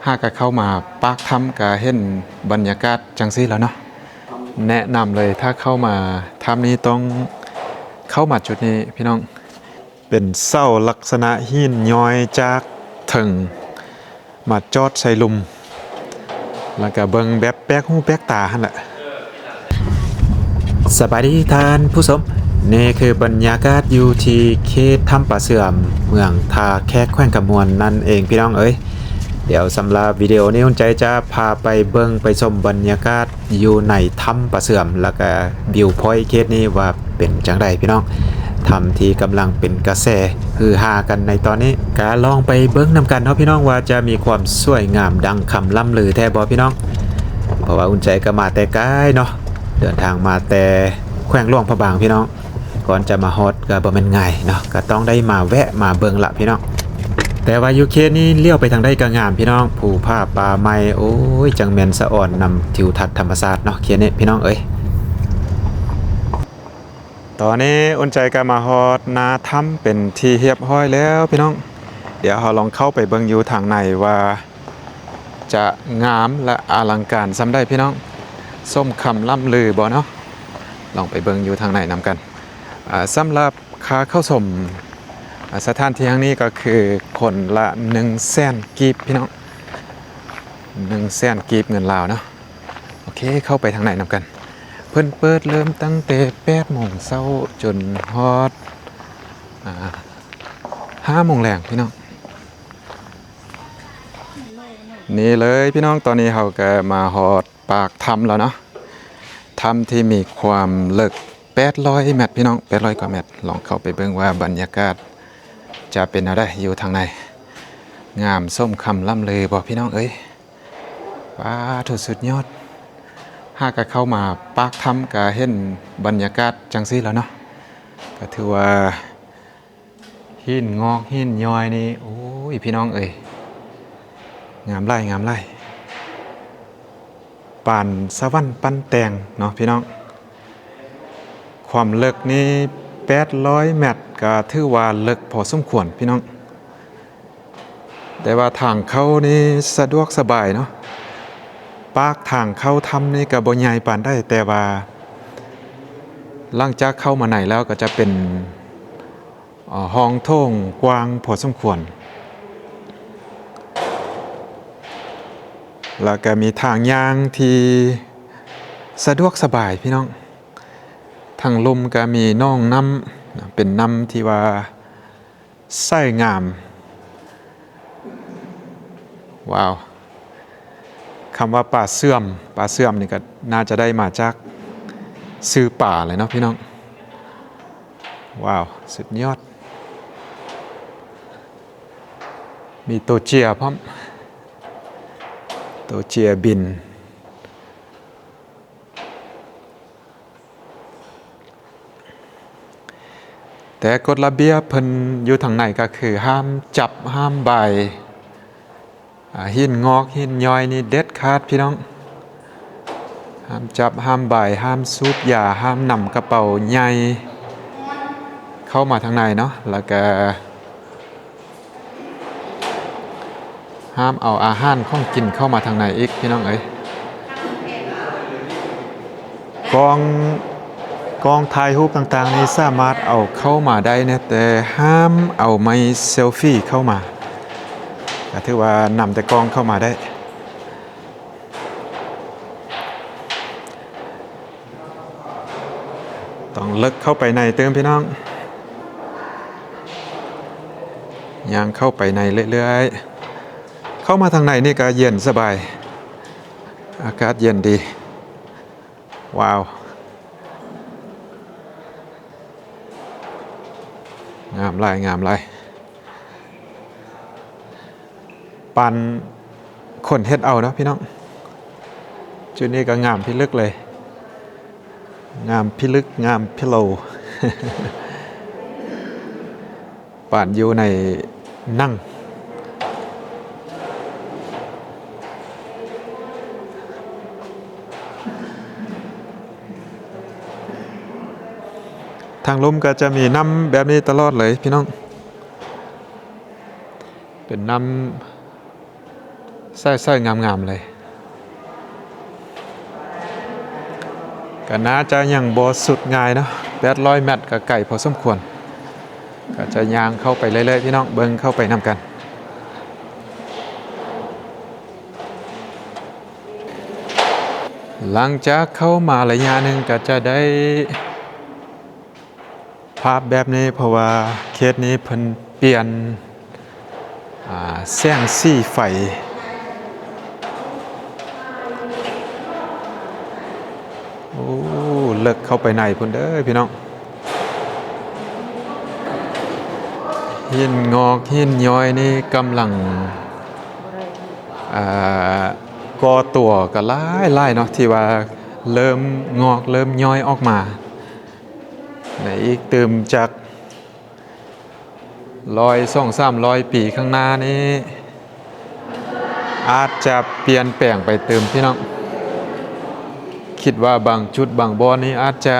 หากเข้ามาปากถ้ำก็เห็นบรรยากาศจังซี่แล้วเนาะแนะนำเลยถ้าเข้ามาถ้ำนี้ต้องเข้ามาจุดนี้พี่น้องเป็นเสาลักษณะหินย้อยจากถึงมาจอดใส่ลุมแล้วก็เบิ่งแบบแป๊กหูแป๊กตาหั่นแหละสบายดีท่านผู้ชมนี่คือบรรยากาศอยู่ที่เขตถ้ำป่าเสื่อมเมืองท่าแขกแขวงกำมวลนั่นเองพี่น้องเอ้ยเดี๋ยวสำหรับวิดีโอนี้คุณใจจะพาไปเบิ่งไปชมบรรยากาศอยู่ในถ้ำป่าเสื่อมแล้วก็วิวพอยต์เขตนี้ว่าเป็นจังไดพี่น้องถ้ำที่กำลังเป็นกระแสฮือฮากันในตอนนี้ก็ลองไปเบิ่งนำกันเนาะพี่น้องว่าจะมีความสวยงามดังคำล่ำลือแท้บ่พี่น้องเพราะว่าคุณใจก็มาแต่ไกลเนาะเดินทางมาแต่แขวงหลวงพระบางพี่น้องก่อนจะมาฮอดก็บ่แม่นง่ายเนาะก็ต้องได้มาแวะมาเบิ่งละพี่น้องแต่ว่าอยู่เขตนี้เลี้ยวไปทางใดก็งามพี่น้องภูผาป่าไม้โอ้ยจังแม่นสะอ่อนนำทิวทัศน์ธรรมชาติเนาะเขตนี้พี่น้องเอ้ยตอนนี้อุ่นใจก็มาฮอดนาถ้ำเป็นที่เรียบร้อยแล้วพี่น้องเดี๋ยวเราลองเข้าไปเบิ่งอยู่ทางในว่าจะงามและอลังการซ้ำได้พี่น้องส้มคำล่ำลือบ่เนาะลองไปเบิ่งอยู่ทางในนำกันสำหรับค่าเข้าชมสถานที่แห่งนี้ก็คือคนละ100,000 กีบพี่น้อง100,000 กีบเงินลาวเนาะโอเคเข้าไปทางไหนนำกันเพิ่นเปิดเริ่มตั้งแต่8 โมงเช้าจนฮอด5 โมงแลงพี่น้องนี่เลยพี่น้องตอนนี้เราก็มาฮอดปากถ้ำแล้วเนาะถ้ำที่มีความลึก800 เมตรพี่น้อง800 กว่าเมตรลองเข้าไปเบิ่งว่าบรรยากาศจะเป็นอะไรอยู่ทางในงามส้มคำล่ำลือบ่พี่น้องเอ้ยว้าทุสุดยอดหากเข้ามาปากถ้ำก็เห็นบรรยากาศจังซี่แล้วเนาะก็ถือว่าหินงอกหินย้อยนี่โอ้ยพี่น้องเอ้ยงามไร่งามไร่ปานสวรรค์ปั้นแตงเนาะพี่น้องความลึกนี่800 เมตรก็ถือว่าลึกพอสมควรพี่น้องแต่ว่าทางเข้านี่สะดวกสบายเนาะปากทางเข้าถ้ำนี่ก็บ่ใหญ่ปานได้แต่ว่าหลังจากเข้ามาในแล้วก็จะเป็นห้องโถงกว้างพอสมควรแล้วก็มีทางย่างที่สะดวกสบายพี่น้องทางลมก็มีน่องน้ำเป็นน้ำที่ว่าใสงามว้าวคำว่าป่าเสื่อมนี่ก็น่าจะได้มาจากซื้อป่าเลยเนาะพี่น้องว้าวสุดยอดมีโตเจียพร้อมโตเจียบินแต่กฎระเบียบเพิ่นอยู่ทางไหนก็คือห้ามจับห้ามใบหินงอกหินย้อยนี่เด็ดขาดพี่น้องห้ามจับห้ามใบห้ามสูบยาห้ามนำกระเป๋าใหญ่เข้ามาทางในเนาะแล้วก็ห้ามเอาอาหารของกินเข้ามาทางในอีกพี่น้องเอ้ยกองถ่ายรูปต่างๆนี้สามารถเอาเข้ามาได้นะแต่ห้ามเอาไม้เซลฟี่เข้ามาก็ถือว่านำแต่กองเข้ามาได้ต้องลึกเข้าไปในเติมพี่น้องย่างเข้าไปในเรื่อยๆเข้ามาทางในนี่ก็เย็นสบายอากาศเย็นดีว้าวงามไร่ปันคนเฮ็ดเอาเนาะพี่น้องจุดนี้ก็งามพิลึกเลยงามพิลึกงามพิโล ป่านอยู่ในนั่งทางลมก็จะมีน้ำแบบนี้ตลอดเลยพี่น้องเป็นน้ำ ใส่งามๆเลยก็น่าจะยังบ่สุดง่ายเนาะ800 เมตรก็ไกลพอสมควรก็จะย่างเข้าไปเรื่อยๆพี่น้องเบิ่งเข้าไปนำกันหลังจากเข้ามาระยะหนึ่งก็จะได้ภาพแบบนี้เพราะว่าเคสนี้เพิ่นเปลี่ยนแสงสีไฟโอ้เลิกเข้าไปในพุ่นเด้อพี่น้องหินงอกหินย้อยนี่กำลังก่อตัวก็หลายเนาะที่ว่าเริ่มงอกเริ่มย้อยออกมาในอีกเติมจาก100-200-300 ปีข้างหน้านี้อาจจะเปลี่ยนแปลงไปเติมพี่น้องคิดว่าบางจุดบางบ่อนี้อาจจะ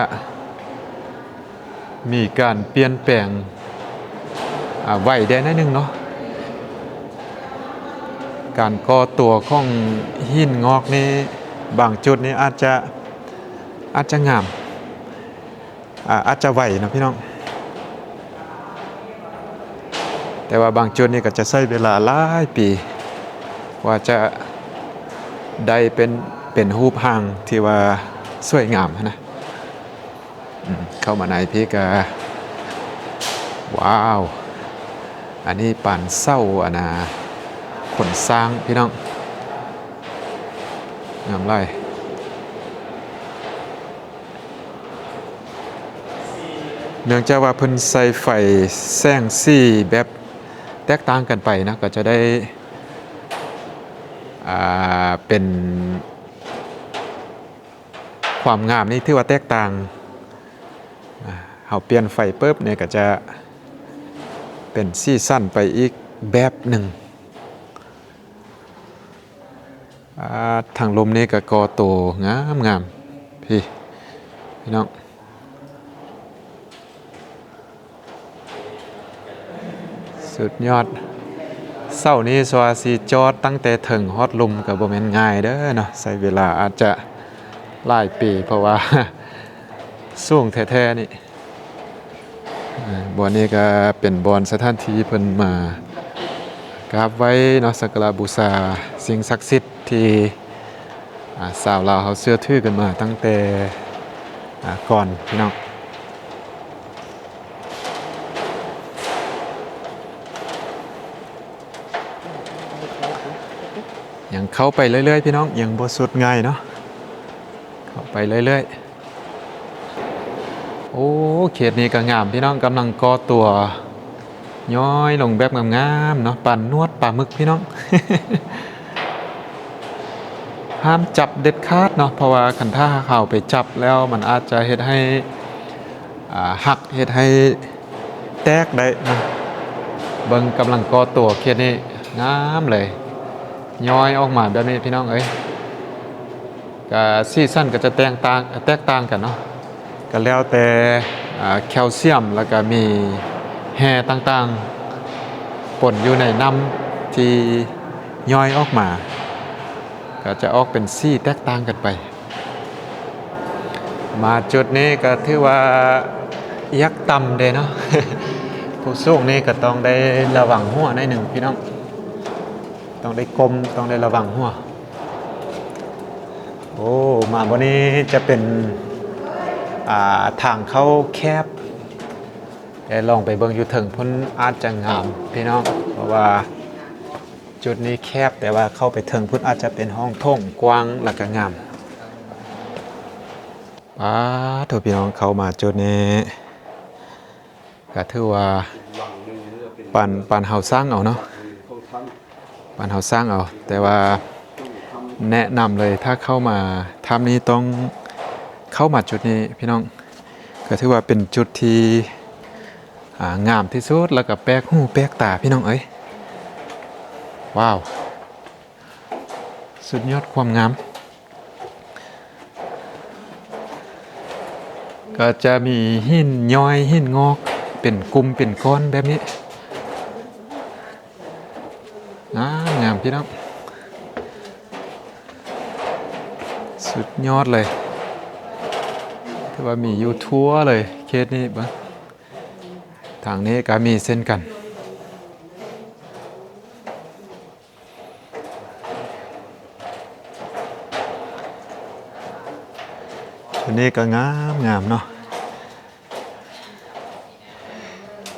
มีการเปลี่ยนแปลงไหวได้นิดนึงเนาะการก่อตัวของหินงอกนี้บางจุดนี้อาจจะงามอาจจะไหวนะพี่น้องแต่ว่าบางจุดนี้ก็จะใช้เวลาหลายปีกว่าจะได้เป็นรูปร่างที่ว่าสวยงามนะเข้ามาในพี่ก็ว้าวอันนี้ปานเศร้าขนสร้างพี่น้องงามไรเนื่องจากว่าเพิ่นใส่ไฟแสงสีแบบแตกต่างกันไปนะก็จะได้เป็นความงามนี่ถือว่าแตกต่างเขาเปลี่ยนไฟปุ๊บเนี่ยก็จะเป็นสีสั้นไปอีกแบบหนึ่งทางลมนี่ก็ก่อตัวงามพี่น้องสุดยอดเศร้านี้สวาสีจอดตั้งแต่ถึงฮอตลุมกับบ่แม่นง่ายเด้อเนาะใช้เวลาอาจจะหลายปีเพราะว่าสูงแท้ๆนี่บ่อนนี้ก็เป็นบ่อนสถานที่เพิ่นมากราบไว้เนาะสักการะบูชาสิ่งศักดิ์สิทธิ์ที่ชาวลาวเขาเชื่อถือกันมาตั้งแต่ก่อนพี่น้องยังเข้าไปเรื่อยๆพี่น้องยังบ่สุดง่ายเนาะเข้าไปเรื่อยๆโอ้เขตนี้ก็งามพี่น้องกำลังก่อตัวย้อยลงแบบงามๆเนาะปั่นนวดปลาหมึกพี่น้อง ห้ามจับเด็ดขาดเนาะเพราะว่าคันท่าเข้าไปจับแล้วมันอาจจะเฮ็ดให้หักเฮ็ดให้แตกได้นะเบิ่งกำลังก่อตัวเขตนี้งามเลยย้อยออกมาแบบนี้พี่น้องเอ้ยก็ซีซั่นก็จะแตกต่างกันเนาะก็แล้วแต่แคลเซียมแล้วก็มีแร่ต่างๆปนอยู่ในน้ำที่ย้อยออกมาก็จะออกเป็นสีแตกต่างกันไปมาจุดนี้ก็ถือว่ายักษ์ต่ำเด้เนาะ ผู้สูงนี่ก็ต้องได้ระวังหัวในหนึ่งพี่น้องต้องได้กลมต้องได้ระวังหัวโอ้มาวันนี้จะเป็นทางเข้าแคบแต่ลองไปเบิ่งอยู่ถึงพ้นอาจจะงามพี่น้องเพราะว่าจุดนี้แคบแต่ว่าเข้าไปถึงพ้นอาจจะเป็นห้องโถงกว้างและก็งามถูกพี่น้องเข้ามาจุดนี้ก็ถือว่าปันเฮาสร้างเอาเนาะปันเฮาสร้างเอาแต่ว่าแนะนำเลยถ้าเข้ามาทำนี้ต้องเข้ามาจุดนี้พี่น้องก็ถือว่าเป็นจุดที่งามที่สุดแล้วก็แปลกหูแปลกตาพี่น้องเอ้ยว้าวสุดยอดความงามก็จะมีหินย้อยหินงอกเป็นกลุ่มเป็นก้อนแบบนี้งามพี่น้อง สุดยอดเลยถือว่ามีอยู่ทั่วเลยเคสนี้บ้างทางนี้ก็มีเส้นกันชุดนี้ก็งามเนาะ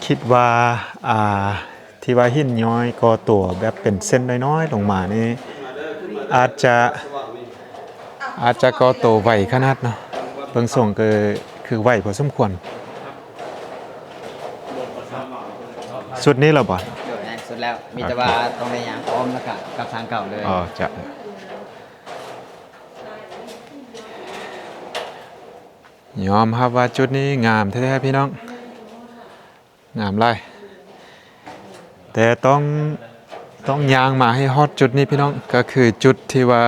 คิดว่าที่ว่าหินย้อยก่อตัวแบบเป็นเส้นน้อยๆลงมานี่อาจจะก่อตัวไหวขนาดเนาะเบิ่งส่งก็คือไหวพอสมควรสุดนี้เราบ่ สุดแล้วมีแต่ว่าตรงในยางพร้อมแล้วก็กับทางเก่าเลย อ๋อจะยอมครับว่าจุดนี้งามแท้ๆพี่น้องงามไรแต่ต้องยางมาให้ฮอตจุดนี้พี่น้องก็คือจุดที่ว่า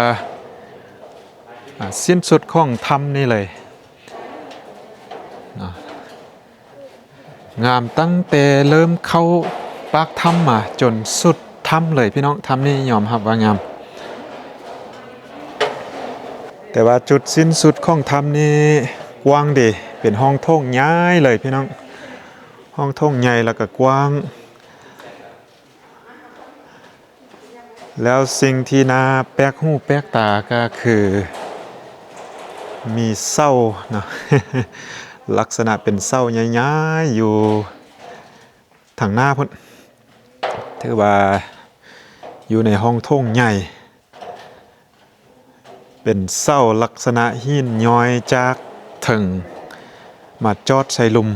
สิ้นสุดของถ้ำนี่เลยนะงามตั้งแต่เริ่มเข้าปากถ้ำมาจนสุดถ้ำเลยพี่น้องถ้ำนี่ยอมรับว่างามแต่ว่าจุดสิ้นสุดของถ้ำนี่กว้างดีเป็นห้องโถงใหญ่เลยพี่น้องห้องโถงใหญ่แล้วก็กว้างแล้วสิ่งที่น่าแปลกหูแปลกตาก็คือมีเสาเนาะ ลักษณะเป็นเสาใหญ่ๆอยู่ทางหน้าพุ่นถือว่าอยู่ในห้องโถงใหญ่เป็นเสาลักษณะหินย้อยจากถึงมาจอดใส่ลุม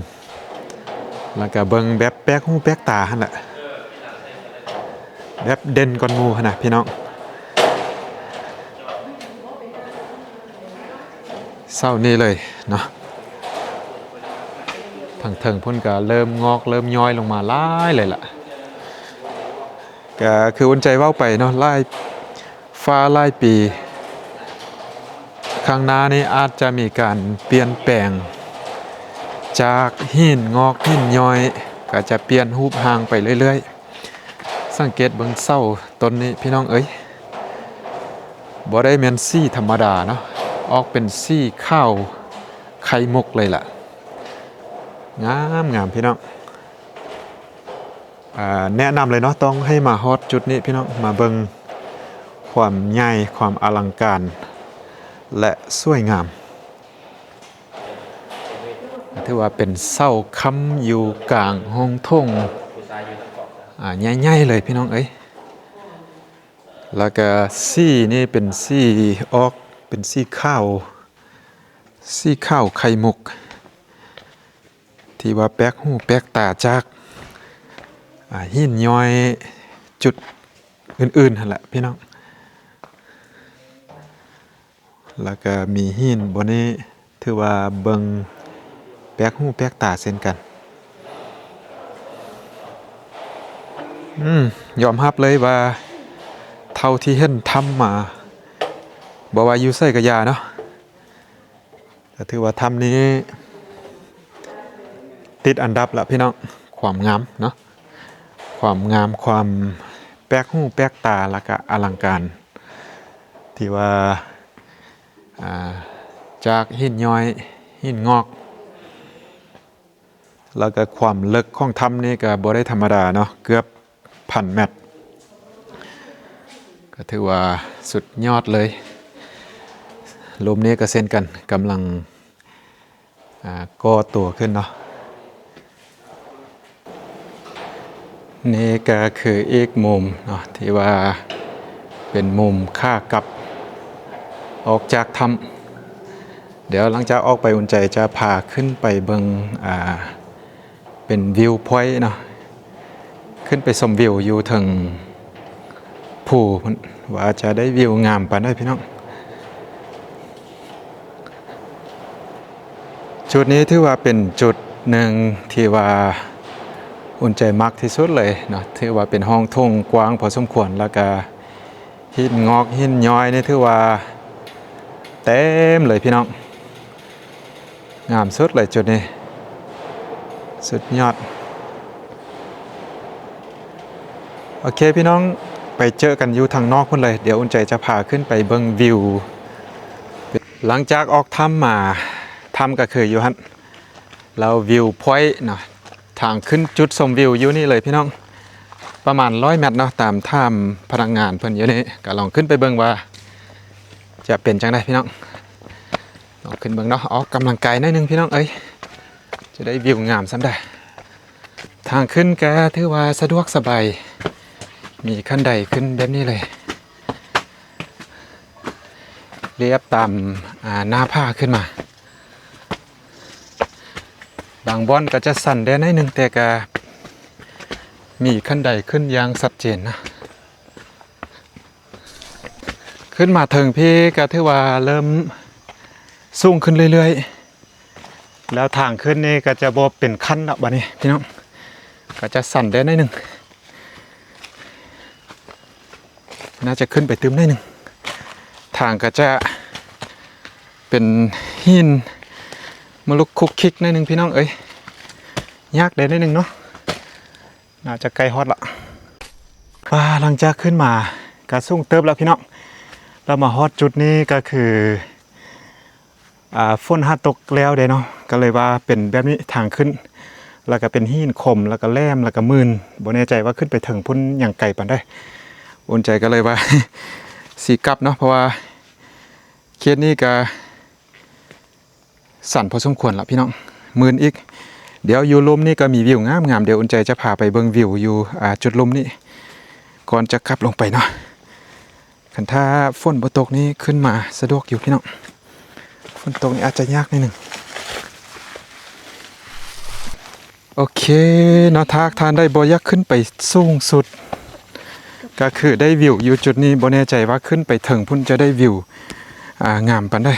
แล้วก็เบิ่งแบบแปลกหูแปลกตาหั่นแหละแบบเด่นก่อนหมู่หั่นน่ะพี่น้องเสานี่เลยเนาะทางเถิงพุ่นก็เริ่มงอกเริ่มย้อยลงมาหลายเลยล่ะก็คืออุ่นใจเว้าไปเนาะหลายฟ้าหลายปีข้างหน้านี้อาจจะมีการเปลี่ยนแปลงจากหินงอกหินย้อยก็จะเปลี่ยนรูปร่างไปเรื่อยๆสังเกตเบิ่งเสาต้นนี้พี่น้องเอ้ยบ่ได้แม่นสีธรรมดาเนาะออกเป็นสีข้าวไข่มุกเลยล่ะงามพี่น้องแนะนำเลยเนาะต้องให้มาฮอตจุดนี้พี่น้องมาเบิ่งความใหญ่ความอลังการและสวยงามถือว่าเป็นเสาค้ำอยู่กลางห้องโถงใหญ่ๆเลยพี่น้องเอ้ยแล้วก็สีนี่เป็นสีออกเป็นสีข้าวไข่มุกที่ว่าแปลกหูแปลกตาจากหินย้อยจุดอื่นๆนั่นแหละพี่น้องแล้วก็มีหินบนนี้ถือว่าเบิงแปลกหูแปลกตาเช่นกันยอมรับเลยว่าเท่าที่เห็นทำมาบอกว่าอยู่ใส่กระยาเนาะแต่ถือว่าทำนี้ติดอันดับละพี่น้องความงามเนาะความงามความแปลกหูแปลกตาแล้วก็อลังการที่ว่าจากหินย้อยหินงอกแล้วก็ความลึกของถ้ำนี่ก็บ่ได้ธรรมดาเนาะเกือบ1,000 เมตรก็ถือว่าสุดยอดเลยลมนี้ก็เส้นกันกำลังก่อตัวขึ้นเนาะนี่ก็คืออีกมุมเนาะที่ว่าเป็นมุมค่ากลับออกจากถ้ำเดี๋ยวหลังจากออกไปอุ่นใจจะพาขึ้นไปเบิ่งเป็นวิวพอยต์เนาะขึ้นไปชมวิวอยู่ถึงภูว่าจะได้วิวงามปานใดพี่น้องจุดนี้ถือว่าเป็นจุดหนึ่งที่ว่าอุ่นใจมากที่สุดเลยเนาะถือว่าเป็นห้องโถงกว้างพอสมควรแล้วก็หินงอกหินย้อยนี่ถือว่าเต็มเลยพี่น้องงามสุดเลยจุดนี้สุดยอดโอเคพี่น้องไปเจอกันอยู่ทางนอกพุ่นเลยเดี๋ยวอุ่นใจจะพาขึ้นไปเบิ่งวิว หลังจากออกถ้ำมาถ้ำก็คืออยู่ฮั่นเราวิวพอยต์เนาะทางขึ้นจุดชมวิวอยู่นี่เลยพี่น้องประมาณ100 เมตรเนาะตามถ้ำพนักงานเพิ่นอยู่นี่ก็ลองขึ้นไปเบิ่งว่าจะเป็นจังไดพี่น้องลองขึ้นเบิ่งเนาะออกกำลังกายหน่อยนึงพี่น้องเอ้ยจะได้วิวงามซ้ำได้ทางขึ้นก็ถือว่าสะดวกสบายมีขั้นใดขึ้นแบบนี้เลยเรียบตามหน้าผาขึ้นมาบางบ่อนก็จะสั่นได้หน่อยนึงแต่ก็มีขั้นใดขึ้นอย่างชัดเจนนะขึ้นมาถึงพี่ก็ถือว่าเริ่มสูงขึ้นเรื่อยๆแล้วทางขึ้นนี่ก็จะบ่เป็นขั้นแล้วบัดนี้พี่น้องก็จะสั่นได้หน่อยนึงน่าจะขึ้นไปตึมได้หนึ่งทางก็จะเป็นหินมลุกคุกคิกหน่อยหนึ่งพี่น้องเอ้ยยากได้หน่อยหนึ่งเนาะน่าจะไกลฮอดละหลังจากขึ้นมากระสูงเติบแล้วพี่น้องเรามาฮอดจุดนี้ก็คือฝนหาตกแล้วเด้เนาะก็เลยว่าเป็นแบบนี้ทางขึ้นแล้วก็เป็นหินคมแล้วก็แหลมแล้วก็มืนบ่แน่ใจว่าขึ้นไปถึงพุ่นอย่างไกลปานใดอุ่นใจก็เลยว่า สีกลับเนาะเพราะว่าเคสนี้ก็สั่นพอสมควรละพี่น้องมืนอีกเดี๋ยวอยู่ลมนี่ก็มีวิวงามๆเดี๋ยวอุ่นใจจะพาไปเบิ่งวิวอยู่จุดลมนี่ก่อนจะกลับลงไปเนาะคันถ้าฝนบ่ตกนี่ขึ้นมาสะดวกอยู่พี่น้องฝนตกนี่อาจจะยากนิดนึงโอเคเนาะทากทานได้บ่อยากขึ้นไปสูงสุดก็คือได้วิวอยู่จุดนี้บ่แน่ใจว่าขึ้นไปถึงพุ่นจะได้วิวงามปานใด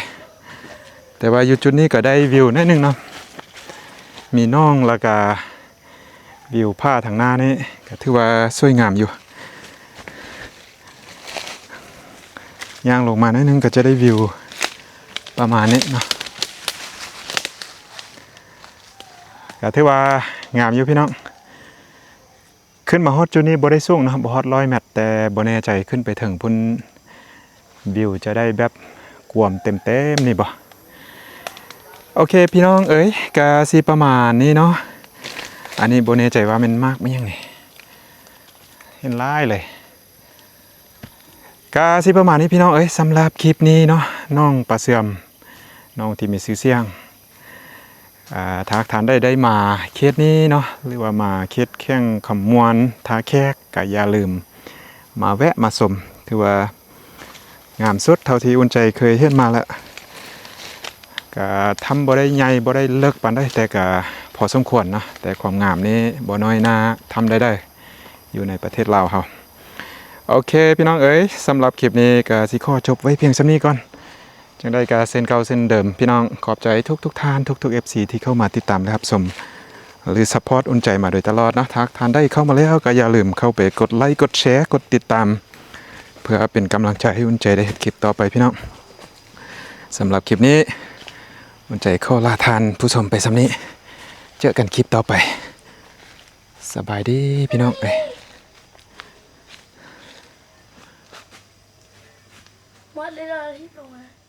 แต่ว่าอยู่จุดนี้ก็ได้วิวนิดนึงเนาะมีน้องแล้วก็วิวผ้าทางหน้านี่ก็ถือว่าสวยงามอยู่ย่างลงมานิดนึงก็จะได้วิวประมาณนี้เนาะก็ถือว่างามอยู่พี่น้องขึ้นมาฮอดจุดนี้บ่ได้สูงนะครับบ่ฮอด100 เมตรแต่บ่แน่ใจขึ้นไปถึงพุ่นวิวจะได้แบบกวมเต็มๆนี่บ่โอเคพี่น้องเอ้ยก็สิประมาณนี้เนาะอันนี้บ่แน่ใจว่ามันมากมั้ยยังนี่เห็นหลายเลยก็สิประมาณนี้พี่น้องเอ้ยสำหรับคลิปนี้เนาะน้องปลาเสื่อมน้องที่มีชื่อเสียงทากทานได้มาเคสนี้เนาะหรือว่ามาเคสแข่งขมวนทาแขกก็อย่าลืมมาแวะมาชมถือว่างามสุดเท่าที่อุ่นใจเคยเห็นมาแล้วก็ทำบ่ได้ใหญ่บ่ได้เลิกปานใดแต่ก็พอสมควรนะแต่ความงามนี้บ่น้อยหน้าทำได้อยู่ในประเทศลาวเฮาโอเคพี่น้องเอ๋ยสำหรับคลิปนี้ก็สิขอจบไว้เพียงส่ำนี้ก่อนจังได้ก็เส้นเก่าเส้นเดิมพี่น้องขอบใจทุกท่านทุก FC ที่เข้ามาติดตามนะครับชมหรือซัพพอร์ตอุ่นใจมาโดยตลอดนะทักทานได้เข้ามาแล้วก็อย่าลืมเข้าไปกดไลค์กดแชร์กดติดตามเพื่อเป็นกำลังใจให้อุ่นใจได้เห็นคลิปต่อไปพี่น้องสำหรับคลิปนี้อุ่นใจขอลาทานผู้ชมไปส่ำนี้เจอกันคลิปต่อไปสบายดีพี่น้องหมดเลยเหรอที่ตรงนั้น